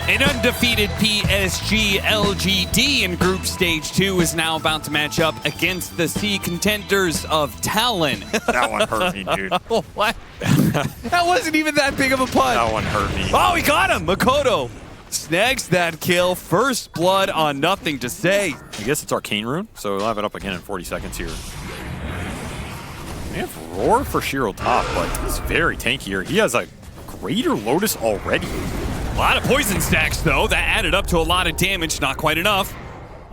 An undefeated PSG.LGD in Group Stage 2 is now about to match up against the C contenders of TALON. That one hurt me, dude. Oh, what? That wasn't even that big of a punt. That one hurt me. Oh, he got him. Makoto snags that kill. First blood on Nothing to Say. I guess it's Arcane Rune, so we'll have it up again in 40 seconds here. We have Roar for Shiro top, but he's very tanky here. He has a Greater Lotus already. A lot of poison stacks, though. That added up to a lot of damage. Not quite enough.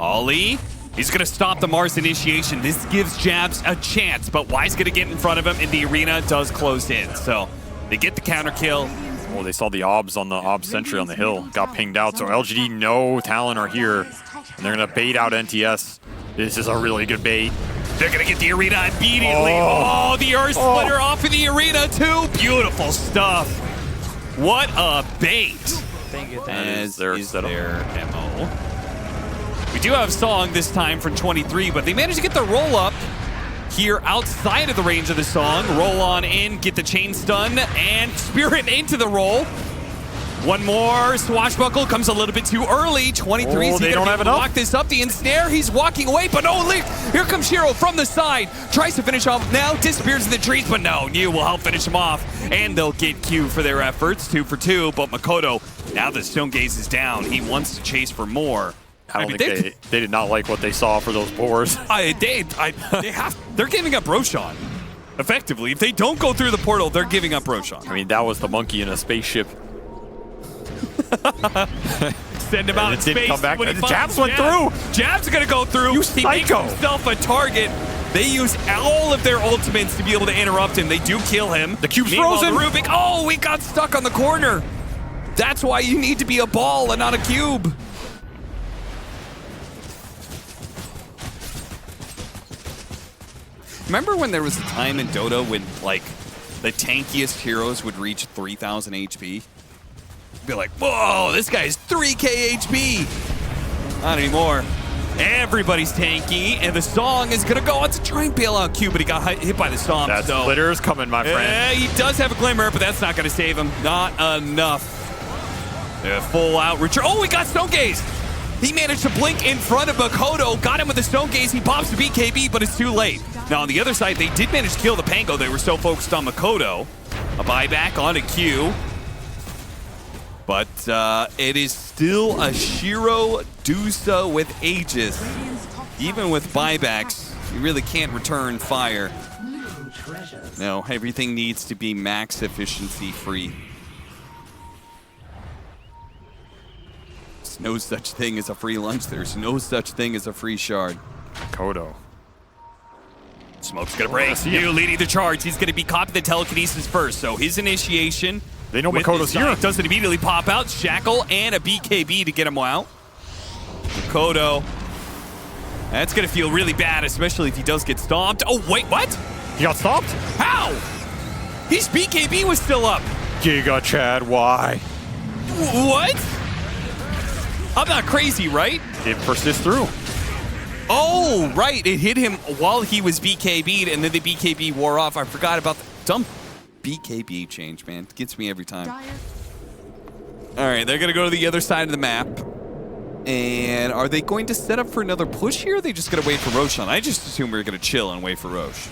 Ollie, he's going to stop the Mars initiation. This gives Jabs a chance, but Y's going to get in front of him, and the arena does close in. So they get the counter kill. Oh, they saw the obs on the obs sentry on the hill. Got pinged out, so LGD know Talon are here, and they're going to bait out NTS. This is a really good bait. They're going to get the arena immediately. Oh, the Earth Splitter off of the arena, too. Beautiful stuff. What a bait. As is their MO. We do have Song this time from 23, but they managed to get the roll up here outside of the range of the Song. Roll on in, get the chain stun, and Spirit into the roll. One more swashbuckle comes a little bit too early. 23. Oh, they don't have enough. Lock this up. The ensnare. He's walking away, but no, here comes Shiro from the side. Tries to finish off now. Disappears in the trees, but no. New will help finish him off, and they'll get Q for their efforts. 2 for 2. But Makoto, now that Stone Gaze is down, he wants to chase for more. I don't think they did not like what they saw for those boars. They're giving up Roshan. Effectively, if they don't go through the portal, they're giving up Roshan. I mean, that was the monkey in a spaceship. Send him out in space. Come back. Jabs went through. Jab's gonna go through. You he makes psycho. himself a target. They use all of their ultimates to be able to interrupt him. They do kill him. The cube's frozen. Rubik. Oh, we got stuck on the corner. That's why you need to be a ball and not a cube. Remember when there was a time in Dota when, like, the tankiest heroes would reach 3,000 HP? Be like, whoa, this guy's 3K HP. Not anymore. Everybody's tanky, and the Song is going to go out to try and bail out Q, but he got hit by the Stomp. That Splitter's coming, my friend. He does have a Glimmer, but that's not going to save him. Not enough. Full out return. Oh, we got Stone Gaze. He managed to blink in front of Makoto, got him with the Stone Gaze. He pops the BKB, but it's too late. Now, on the other side, they did manage to kill the Pango. They were so focused on Makoto. A buyback onto Q. But it is still a Shiro Dusa with Aegis. Even with buybacks, you really can't return fire. No, everything needs to be max efficiency free. There's no such thing as a free lunch. There's no such thing as a free shard. Kodo. Smoke's gonna break. New leading the charge. He's gonna be caught in the telekinesis first. So his initiation. They know Makoto's here. Doesn't immediately pop out. Shackle and a BKB to get him out. Makoto. That's going to feel really bad, especially if he does get stomped. Oh, wait, what? He got stomped? How? His BKB was still up. Giga Chad, why? What? I'm not crazy, right? It persists through. Oh, right. It hit him while he was BKB'd, and then the BKB wore off. I forgot about the dumb BKB change, man. It gets me every time. All right, they're going to go to the other side of the map. And are they going to set up for another push here? Or are they just going to wait for Roshan? I just assume we're going to chill and wait for Rosh.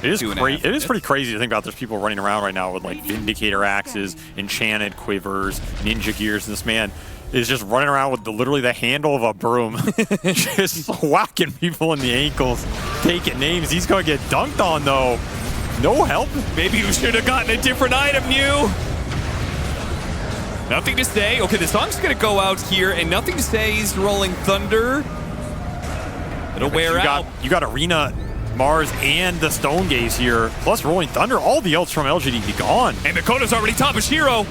It is pretty crazy to think about. There's people running around right now with like Vindicator axes, enchanted quivers, ninja gears. And this man is just running around with literally the handle of a broom, just whacking people in the ankles, taking names. He's going to get dunked on, though. No help? Maybe you should have gotten a different item, New. Nothing to say. Okay, the Song's going to go out here, and Nothing to say. He's rolling Thunder. It'll wear out. You got Arena, Mars, and the Stone Gaze here, plus Rolling Thunder. All the ults from LGD be gone. And Makoto's already top of Shiro.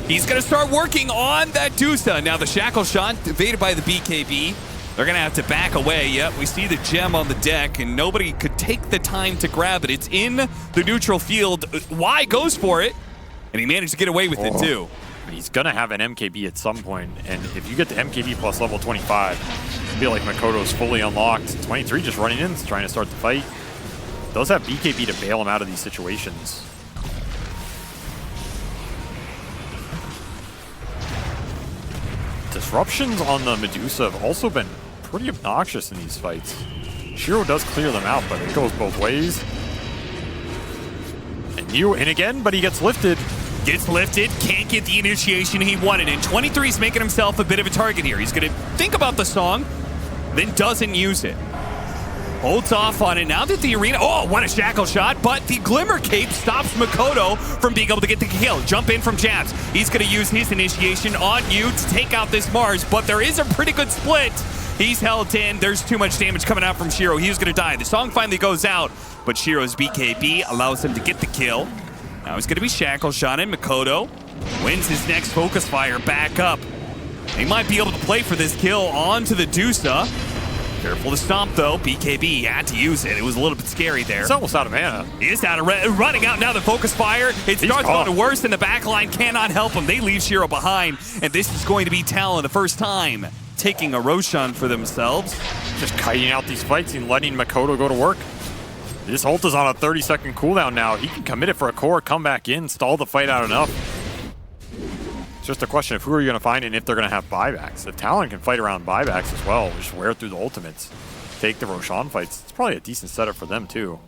He's going to start working on that Dusa. Now the Shackle shot evaded by the BKB. They're going to have to back away. Yep, we see the gem on the deck, and nobody could take the time to grab it. It's in the neutral field. Y goes for it, and he managed to get away with it, too. He's going to have an MKB at some point, and if you get the MKB plus level 25, I feel like Makoto's fully unlocked. 23 just running in, trying to start the fight. Does have BKB to bail him out of these situations. Disruptions on the Medusa have also been pretty obnoxious in these fights. Shiro does clear them out, but it goes both ways. And again, but he gets lifted. Gets lifted, can't get the initiation he wanted, and 23's making himself a bit of a target here. He's gonna think about the song, then doesn't use it. Holds off on it. Now that the arena, oh, what a shackle shot, but the Glimmer Cape stops Makoto from being able to get the kill. Jump in from Jabs. He's gonna use his initiation on you to take out this Mars, but there is a pretty good split. He's held in. There's too much damage coming out from Shiro. He's gonna die. The song finally goes out, but Shiro's BKB allows him to get the kill. Now he's going to be shackle shot in. Makoto wins his next focus fire back up. He might be able to play for this kill onto the Dusa. Careful to stomp though. BKB had to use it. It was a little bit scary there. He's almost out of mana. He is out of running out now. The focus fire. It starts going worse, and the backline cannot help him. They leave Shiro behind, and this is going to be Talon the first time taking a Roshan for themselves. Just kiting out these fights and letting Makoto go to work. This ult is on a 30-second cooldown now. He can commit it for a core, come back in, stall the fight out enough. It's just a question of who are you going to find and if they're going to have buybacks. If Talon can fight around buybacks as well, just wear through the ultimates, take the Roshan fights, it's probably a decent setup for them too.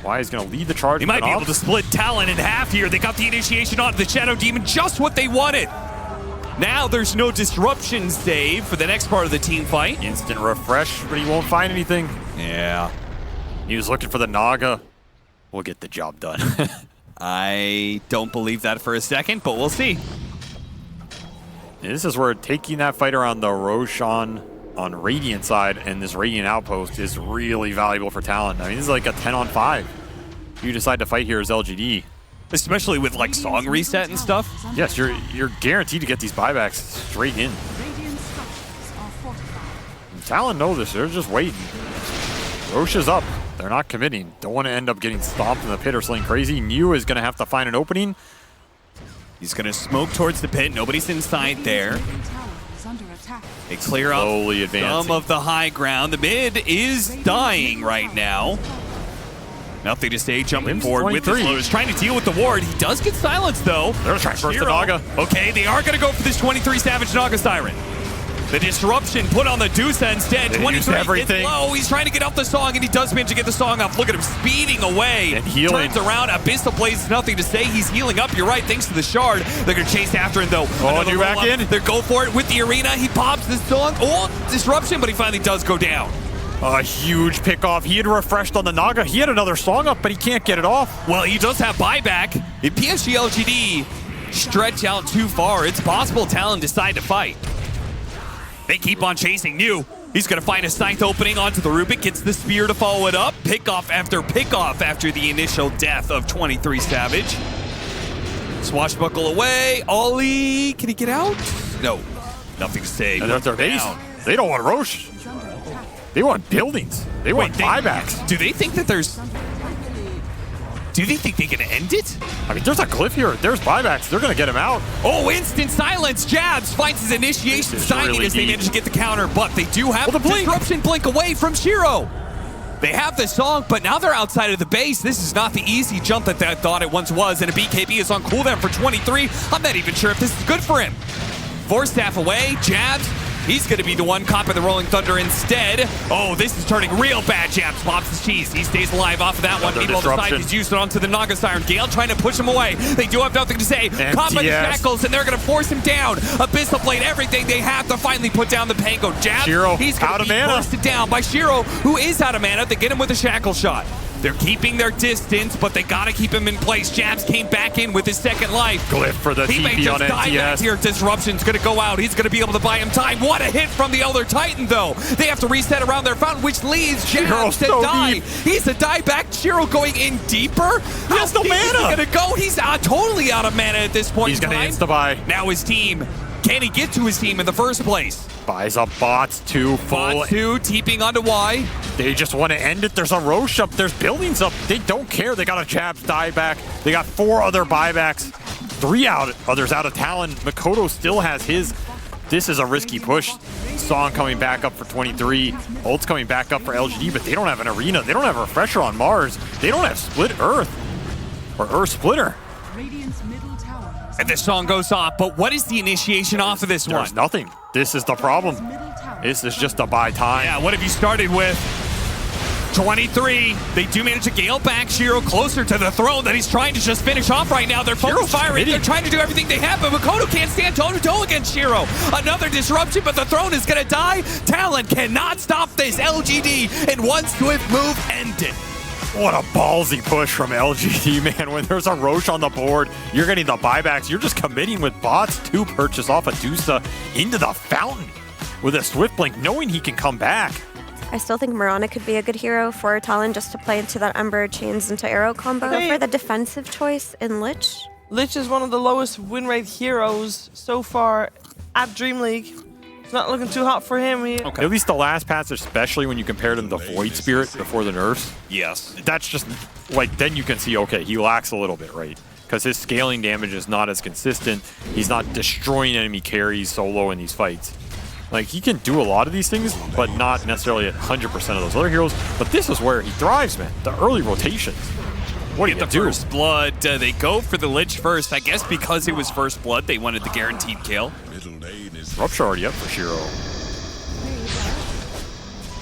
Why he's going to lead the charge. He might be able to split Talon in half here. They got the initiation onto the Shadow Demon, just what they wanted. Now there's no disruption save for the next part of the team fight. Instant refresh, but he won't find anything. Yeah. He was looking for the Naga. We'll get the job done. I don't believe that for a second, but we'll see. And this is where taking that fight around the Roshan on Radiant side and this Radiant outpost is really valuable for Talon. I mean, this is like a 10-on-5. If you decide to fight here as LGD. Especially with like song reset and stuff. Yes, you're guaranteed to get these buybacks straight in. And Talon knows this. They're just waiting. Rosh is up. They're not committing. Don't want to end up getting stomped in the pit or something crazy. New is going to have to find an opening. He's going to smoke towards the pit. Nobody's inside there. They clear up some of the high ground. The mid is dying right now. Nothing to say, jumping forward with his load. He's trying to deal with the ward. He does get silenced though. They're trying to burst the Naga. Okay, they are going to go for this 23 Savage Naga Siren. The disruption put on the Dusa instead. 23 gets low. He's trying to get off the song, and he does manage to get the song off. Look at him speeding away. And healing. Turns around. Abyssal Blaze, nothing to say. He's healing up. You're right, thanks to the shard. They're going to chase after him, though. Oh, you back in? They go for it with the arena. He pops the song. Oh, disruption, but he finally does go down. A huge pickoff. He had refreshed on the Naga. He had another song up, but he can't get it off. Well, he does have buyback. If PSG.LGD stretch out too far, it's possible Talon decide to fight. They keep on chasing New. He's going to find a scythe opening onto the Rubik. Gets the spear to follow it up. Pickoff after the initial death of 23 Savage. Swashbuckle away. Ollie. Can he get out? No. Nothing to say. And that's their base. They don't want Rosh. They want buildings. They want buybacks. Do they think that there's... Do they think they can end it? I mean, there's a glyph here. There's buybacks. They're going to get him out. Oh, instant silence. Jabs finds his initiation signing as they manage to get the counter, but they do have the disruption blink away from Shiro. They have the song, but now they're outside of the base. This is not the easy jump that they thought it once was, and a BKB is on cooldown for 23. I'm not even sure if this is good for him. Force staff away. Jabs. He's going to be the one caught by the Rolling Thunder instead. Oh, this is turning real bad. Jabs pops his cheese. He stays alive off of that one. Meanwhile, the side is used onto the Naga Siren. Gale trying to push him away. They do have nothing to say. Caught by the shackles, and they're going to force him down. Abyssal Blade, everything they have to finally put down the Pango. Jabs, Shiro, he's going to be bursted down by Shiro, who is out of mana. They get him with a shackle shot. They're keeping their distance, but they got to keep him in place. Jabs came back in with his second life. Glyph for the TP on NTS. He may just die back here. Disruption's going to go out. He's going to be able to buy him time. What a hit from the Elder Titan, though. They have to reset around their fountain, which leads Jabs to die. He's a die back. Shiro going in deeper. He has no mana. He's going to go. He's totally out of mana at this point. He's going to insta-buy. Now his team. Can he get to his team in the first place? Buys up bots too. Bots 2, TPing onto Y. They just want to end it. There's a Rosh up. There's buildings up. They don't care. They got a Jabs die back. They got 4 other buybacks. 3 others out of Talon. Makoto still has his. This is a risky push. Song coming back up for 23. Ult's coming back up for LGD, but they don't have an arena. They don't have a refresher on Mars. They don't have split Earth or Earth Splitter. Radiant's middle tower And this song goes off, but what is the initiation off of this one? There's nothing. This is the problem. This is just to buy time. Yeah, what have you started with? 23. They do manage to gale back Shiro closer to the throne that he's trying to just finish off right now. They're focus firing. They're trying to do everything they have, but Makoto can't stand toe-to-toe against Shiro. Another disruption, but the throne is going to die. Talon cannot stop this. LGD in one swift move ended. What a ballsy push from LGD, man. When there's a Rosh on the board, you're getting the buybacks. You're just committing with bots to purchase off a Dusa into the fountain with a Swift Blink, knowing he can come back. I still think Mirana could be a good hero for Talon just to play into that Ember Chains into Arrow combo. For the defensive choice in Lich. Lich is one of the lowest win rate heroes so far at Dream League. It's not looking too hot for him. Okay. At least the last patch, especially when you compared him to Void Spirit before the nerfs. Yes. That's just, like, then you can see, okay, he lacks a little bit, right? Because his scaling damage is not as consistent. He's not destroying enemy carries solo in these fights. Like, he can do a lot of these things, but not necessarily at 100% of those other heroes. But this is where he thrives, man. The early rotations. What do you do? First blood. They go for the Lich first. I guess because it was first blood, they wanted the guaranteed kill. Rupture already up for Shiro.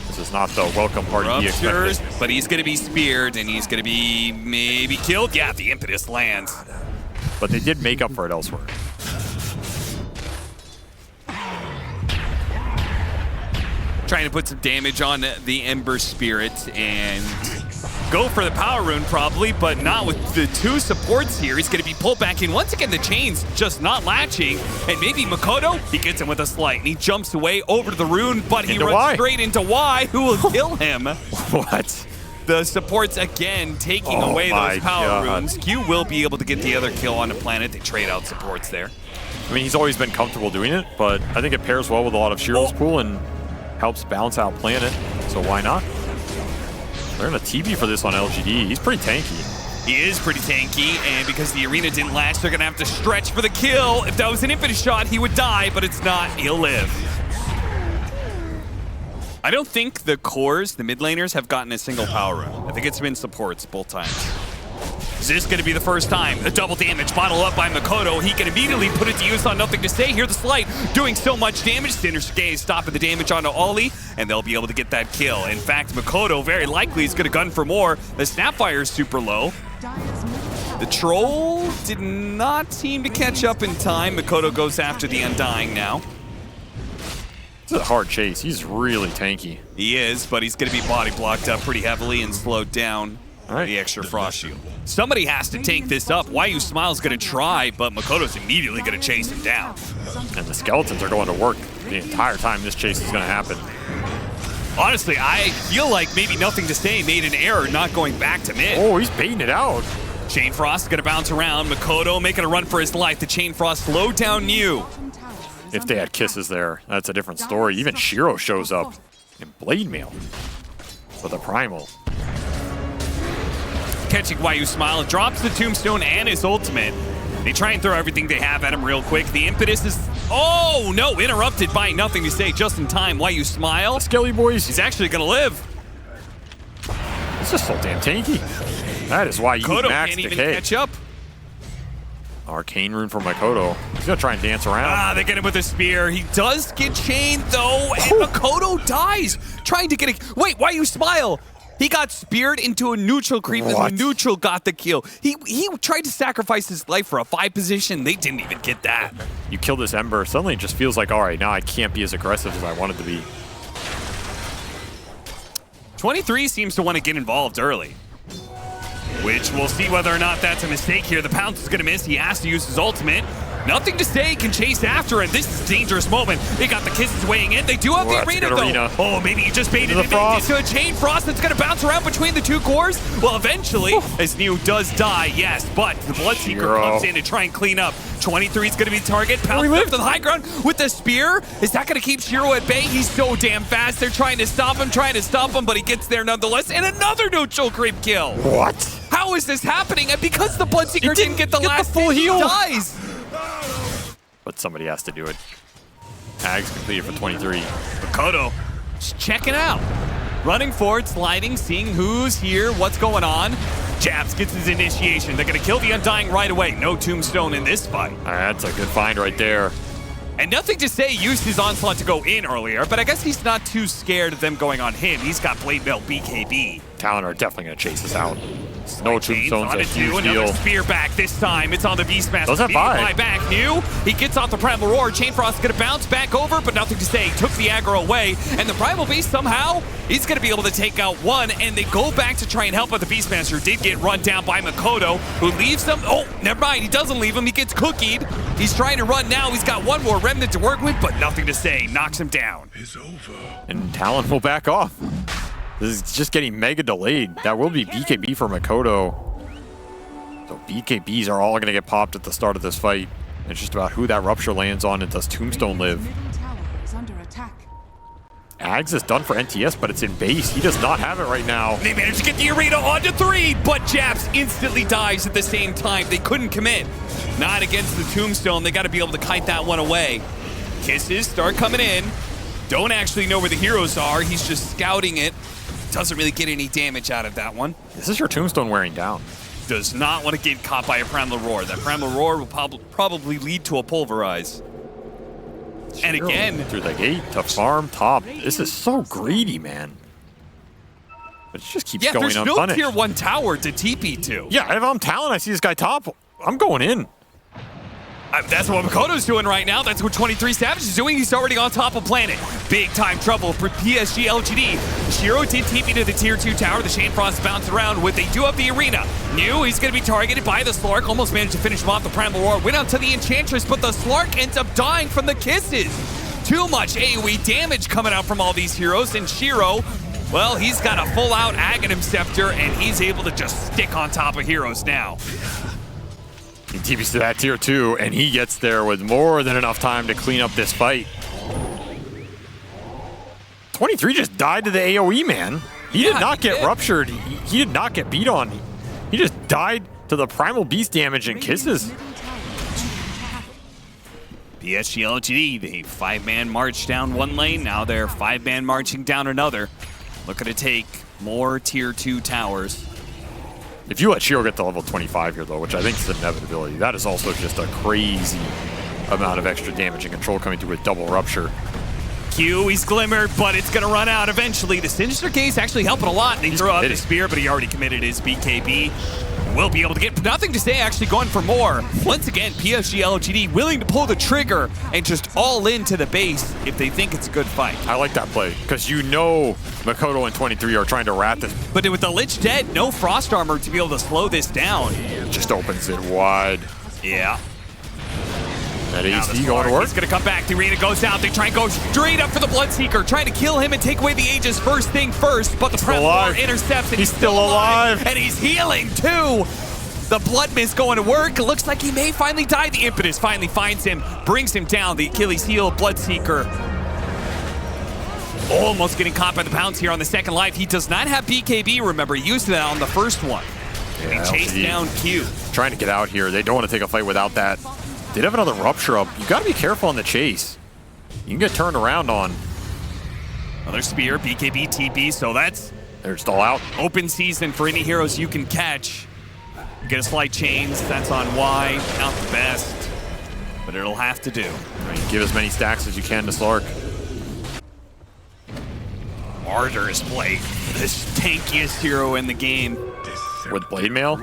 This is not the welcome party he expected. But he's going to be speared, and he's going to be maybe killed. Yeah, the impetus lands. But they did make up for it elsewhere. Trying to put some damage on the Ember Spirit and go for the power rune probably, but not with the two supports here. He's going to be pulled back in. Once again, the chain's just not latching. And maybe Makoto, he gets him with a slight. And he jumps away over to the rune, but he runs straight into Y, who will kill him. What? The supports again taking away those power runes. Q will be able to get the other kill on the planet. They trade out supports there. I mean, he's always been comfortable doing it, but I think it pairs well with a lot of Shiro's pool and helps balance out planet, so why not? They're in a TB for this on LGD. He's pretty tanky. He is pretty tanky, and because the arena didn't latch, they're going to have to stretch for the kill. If that was an infinite shot, he would die, but it's not. He'll live. I don't think the cores, the mid laners, have gotten a single power rune. I think it's been supports both times. Is this going to be the first time? The double damage bottled up by Makoto. He can immediately put it to use on Nothing to Say. Here the slight doing so much damage. Sinister Gaze stopping the damage onto Ollie, and they'll be able to get that kill. In fact, Makoto very likely is going to gun for more. The Snapfire is super low. The Troll did not seem to catch up in time. Makoto goes after the Undying now. It's a hard chase. He's really tanky. He is, but he's going to be body blocked up pretty heavily and slowed down. The extra frost shield. Somebody has to take this up. Wyu Smile's going to try, but Makoto's immediately going to chase him down. And the skeletons are going to work the entire time this chase is going to happen. Honestly, I feel like maybe Nothing to Say made an error not going back to mid. Oh, he's baiting it out. Chain Frost is going to bounce around. Makoto making a run for his life. The Chain Frost slowed down Yu. If they had kisses there, that's a different story. Even Shiro shows up in Blade Mail for the Primal. Catching Wyu Smile, drops the Tombstone and his ultimate. They try and throw everything they have at him real quick. The impetus is, oh no, interrupted by Nothing to Say just in time. Wyu Smile. Skelly boys. He's actually gonna live. This is so damn tanky. That is why you max can't even decay. catch up. Arcane rune for Makoto. He's gonna try and dance around. They get him with a spear. He does get chained though, and Makoto dies. Trying to get a, wait, Wyu Smile? He got speared into a neutral creep, and the neutral got the kill. He tried to sacrifice his life for a 5 position. They didn't even get that. You kill this Ember, suddenly it just feels like, all right, now I can't be as aggressive as I wanted to be. 23 seems to want to get involved early, which we'll see whether or not that's a mistake here. The Pounce is going to miss. He has to use his ultimate. Nothing to Say can chase after, and this is a dangerous moment. They got the kisses weighing in. They do have the arena, though. Oh, maybe he just baited it into a Chain Frost that's going to bounce around between the two cores. Well, eventually, as New does die, yes, but the Bloodseeker comes in to try and clean up. 23 is going to be the target. Pounce up to the high ground with the spear. Is that going to keep Shiro at bay? He's so damn fast. They're trying to stop him, but he gets there nonetheless. And another neutral creep kill. What? How is this happening? And because the Bloodseeker didn't get the last full heal, he dies. But somebody has to do it. Tags completed for 23. Makoto just checking out. Running forward, sliding, seeing who's here, what's going on. Jabs gets his initiation. They're going to kill the Undying right away. No tombstone in this fight. That's a good find right there. And nothing to say used his onslaught to go in earlier, but I guess he's not too scared of them going on him. He's got Blade Mail BKB. Talon are definitely going to chase us out. No tombstones, a huge another deal. spear back this time. It's on the Beastmaster. Does that buy? Back new. He gets off the Primal Roar. Chainfrost is going to bounce back over, but nothing to say. Took the aggro away, and the Primal Beast somehow, he's going to be able to take out one, and they go back to try and help, but the Beastmaster did get run down by Makoto, who leaves them. Oh, never mind. He doesn't leave him. He gets cookied. He's trying to run now. He's got one more remnant to work with, but nothing to say. Knocks him down. It's over. And Talon will back off. This is just getting mega delayed. That will be BKB for Makoto. So BKBs are all going to get popped at the start of this fight. It's just about who that Rupture lands on and does Tombstone live. Ags is done for NTS, but it's in base. He does not have it right now. They managed to get the arena onto 3, but Jabs instantly dies at the same time. They couldn't commit. Not against the Tombstone. They got to be able to kite that one away. Kisses start coming in. Don't actually know where the heroes are. He's just scouting it. Doesn't really get any damage out of that one. This is your Tombstone wearing down. Does not want to get caught by a Primal Roar. That Primal Roar will probably lead to a Pulverize. And again, through the gate to farm top. This is so greedy, man. But it just keeps going unpunished. There's no tier 1 tower to TP to. Yeah, if I'm Talon, I see this guy top, I'm going in. That's what Makoto's doing right now. That's what 23 Savage is doing. He's already on top of planet. Big time trouble for PSG.LGD. Shiro did TP to the tier 2 tower. The Chainfrost bounced around with. They do have the arena. New, he's going to be targeted by the Slark. Almost managed to finish him off. The Primal Roar went out to the Enchantress, but the Slark ends up dying from the kisses. Too much AoE damage coming out from all these heroes. And Shiro, well, he's got a full out Aghanim Scepter, and he's able to just stick on top of heroes now. He TPs to that tier 2, and he gets there with more than enough time to clean up this fight. 23 just died to the AoE, man. He did not get ruptured. He did not get beat on. He just died to the Primal Beast damage and kisses. PSG.LGD, the 5-man march down one lane. Now they're 5-man marching down another. Looking to take more tier 2 towers. If you let Shiro get to level 25 here, though, which I think is an inevitability, that is also just a crazy amount of extra damage and control coming through with double Rupture. Q, he's glimmered, but it's going to run out eventually. The Sinister Gaze actually helping a lot. They throw out the spear, but he already committed his BKB. Will be able to get nothing to say, actually going for more. Once again, PSG.LGD willing to pull the trigger and just all into the base if they think it's a good fight. I like that play, because you know Makoto and 23 are trying to rat this. But with the Lich dead, no Frost Armor to be able to slow this down. It just opens it wide. Yeah. That AC going to work. He's going to come back. The arena goes out. They try and go straight up for the Bloodseeker, trying to kill him and take away the Aegis first thing first. But the Primal intercepts, and he's still alive. And he's healing too. The Blood Mist going to work. It looks like he may finally die. The Impetus finally finds him, brings him down. The Achilles heel, Bloodseeker. Almost getting caught by the pounce here on the second life. He does not have BKB, remember. He used that on the first one. Yeah, he chased down Q. Trying to get out here. They don't want to take a fight without that. Did have another Rupture up. You got to be careful on the chase. You can get turned around on. Another spear, BKB, TP, so they're still out. Open season for any heroes you can catch. You get a slight chains, that's on Y. Not the best, but it'll have to do. Right, give as many stacks as you can to Slark. Martyr's Blade, this tankiest hero in the game. With Blade Mail?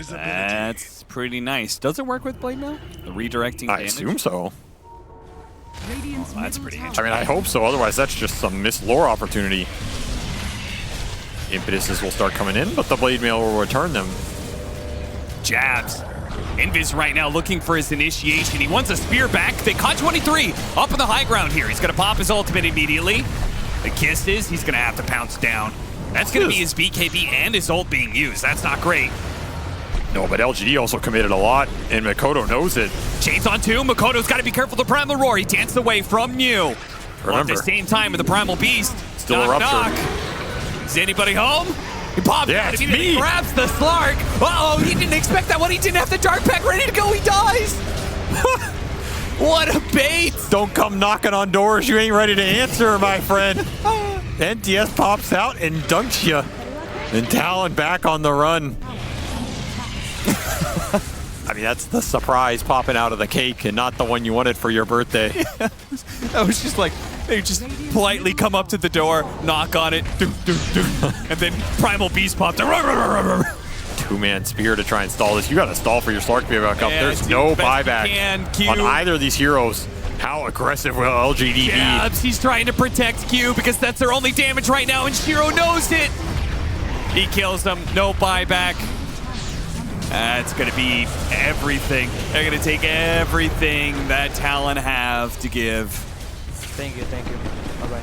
That's pretty nice. Does it work with Blade Mail? The redirecting damage? I assume so. Well, that's pretty interesting. I mean, I hope so. Otherwise, that's just some missed lore opportunity. Impetuses will start coming in, but the Blade Mail will return them. Jabs. Invis right now looking for his initiation. He wants a spear back. They caught 23 up on the high ground here. He's going to pop his ultimate immediately. The kisses, he's going to have to pounce down. That's going to be his BKB and his ult being used. That's not great. No, but LGD also committed a lot, and Makoto knows it. Chains on 2. Makoto's got to be careful. The Primal Roar. He danced away from New. Remember, at the same time with the Primal Beast. Still a Rupture. Knock. Is anybody home? He popped out. It's He me. grabs the Slark. Uh-oh, he didn't expect that one. He didn't have the Dark Pack ready to go. He dies. What a bait. Don't come knocking on doors you ain't ready to answer, my friend. NTS pops out and dunks you. And Talon back on the run. I mean, that's the surprise popping out of the cake and not the one you wanted for your birthday. I was just like, they just politely come up to the door, knock on it, and then Primal Beast popped out. Two-man spear to try and stall this. You got to stall for your Slark to be back up. There's no buyback on either of these heroes. How aggressive will LGD be? Yeah, he's trying to protect Q because that's their only damage right now, and Shiro knows it. He kills them. No buyback. That's going to be everything. They're going to take everything that Talon have to give. Thank you. Bye-bye.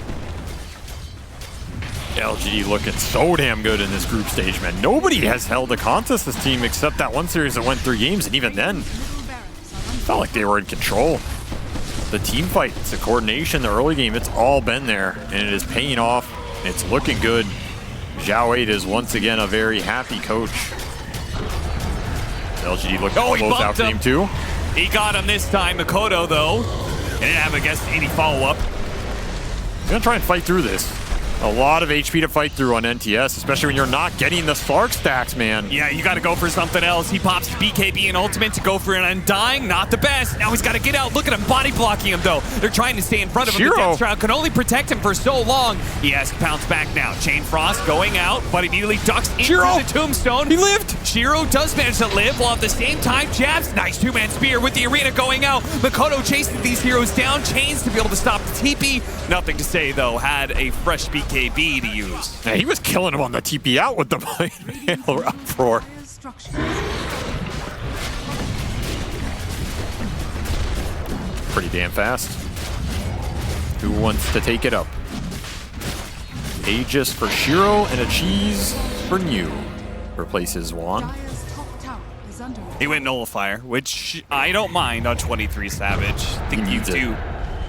LGD looking so damn good in this group stage, man. Nobody has held a contest this team except that one series that went 3 games, and even then, felt like they were in control. The team fight, it's the coordination, the early game, it's all been there, and it is paying off. It's looking good. Zhao 8 is once again a very happy coach. LGD looking close out game 2. He got him this time. Makoto, though, didn't have, I guess, any follow-up. He's gonna try and fight through this. A lot of HP to fight through on NTS, especially when you're not getting the Slark stacks, man. Yeah, you got to go for something else. He pops BKB and ultimate to go for an Undying. Not the best. Now he's got to get out. Look at him body blocking him, though. They're trying to stay in front of him. Shiro. The Death Shroud can only protect him for so long. He has to bounce back now. Chain Frost going out, but immediately ducks into the Tombstone. He lived. Shiro does manage to live, while at the same time, Jabs, nice two-man spear with the arena going out. Makoto chasing these heroes down. Chains to be able to stop the TP. Nothing to say, though. Had a fresh BKB to use. Yeah, he was killing him on the TP out with the uproar. Pretty damn fast. Who wants to take it up? Aegis for Shiro and a cheese for New. Replaces Juan. He went Nullifier, which I don't mind on 23 Savage. I think you do.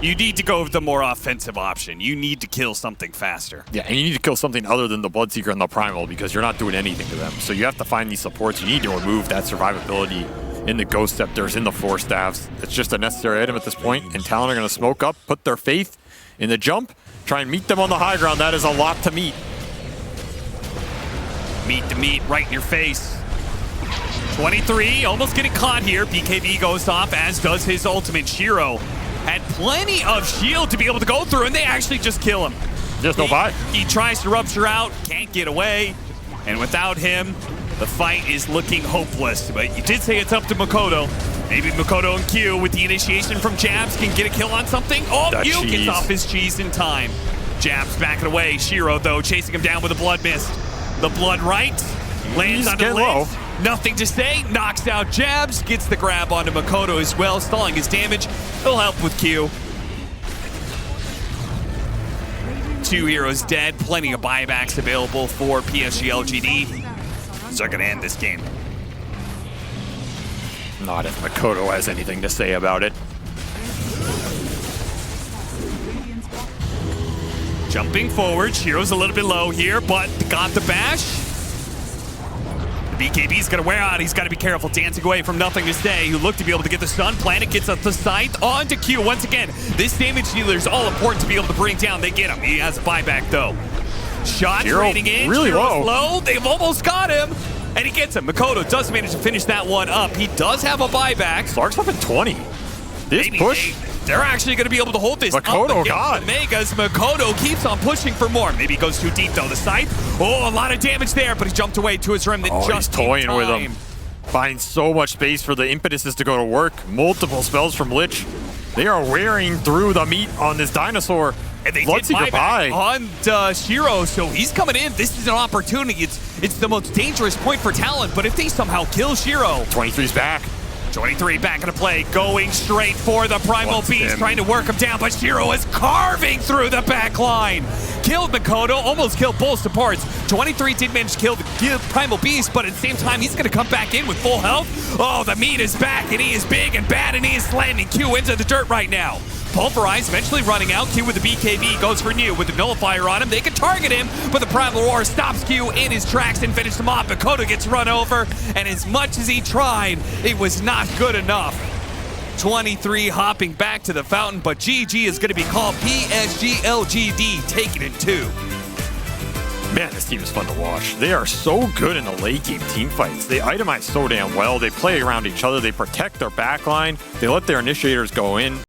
You need to go with the more offensive option. You need to kill something faster. Yeah, and you need to kill something other than the Bloodseeker and the Primal because you're not doing anything to them. So you have to find these supports. You need to remove that survivability in the Ghost Scepters, in the Force Staffs. It's just a necessary item at this point, and Talon are going to smoke up, put their faith in the jump, try and meet them on the high ground. That is a lot to meet. Meet the meat right in your face. 23, almost getting caught here. BKB goes off, as does his ultimate. Shiro had plenty of shield to be able to go through, and they actually just kill him. Just no buy. He tries to rupture out, can't get away, and without him, the fight is looking hopeless. But you did say it's up to Makoto. Maybe Makoto and Q with the initiation from Jabs can get a kill on something. Oh, The Q cheese. gets off his cheese in time. Jabs backing away. Shiro, though, chasing him down with a Blood Mist. The Blood right, lands on the low. lid. Nothing to say, knocks out Jabs, gets the grab onto Makoto as well, stalling his damage. He'll help with Q. 2 heroes dead, plenty of buybacks available for PSG.LGD. So they're gonna end this game. Not if Makoto has anything to say about it. Jumping forward, Shiro's a little bit low here, but got the bash. BKB's gonna wear out. He's gotta be careful. Dancing away from Nothing to Say, who looked to be able to get the stun. Planet gets up the scythe onto Q. Once again, this damage dealer is all important to be able to bring down. They get him. He has a buyback, though. Shots Shiro raining in. really Shiro's low. low. They've almost got him. And he gets him. Makoto does manage to finish that one up. He does have a buyback. Slark's up at 20. This Maybe push. they're actually going to be able to hold this Makoto, up God. against the Megas. Makoto keeps on pushing for more. Maybe he goes too deep, though. The scythe. Oh, a lot of damage there, but he jumped away to his remnant Oh, just he's toying in with time. him. Finds so much space for the impetuses to go to work. Multiple spells from Lich. They are wearing through the meat on this dinosaur. And they did Bloodseeker buyback on Shiro, so he's coming in. This is an opportunity. It's the most dangerous point for Talon, but if they somehow kill Shiro, 23's back. 23 back into play, going straight for the Primal Wants Beast, him. trying to work him down, but Shiro is carving through the back line. Killed Makoto, almost killed both supports. 23 did manage to kill the Primal Beast, but at the same time, he's going to come back in with full health. Oh, the meat is back, and he is big and bad, and he is slamming Q into the dirt right now. Pulverize eventually running out. Q with the BKB goes for New with the Nullifier on him. They can target him, but the Primal Roar stops Q in his tracks and finishes him off. Makoto gets run over, and as much as he tried, it was not good enough. 23 hopping back to the fountain, but GG is going to be called PSG.LGD, taking it 2. Man, this team is fun to watch. They are so good in the late game team fights. They itemize so damn well. They play around each other. They protect their backline. They let their initiators go in.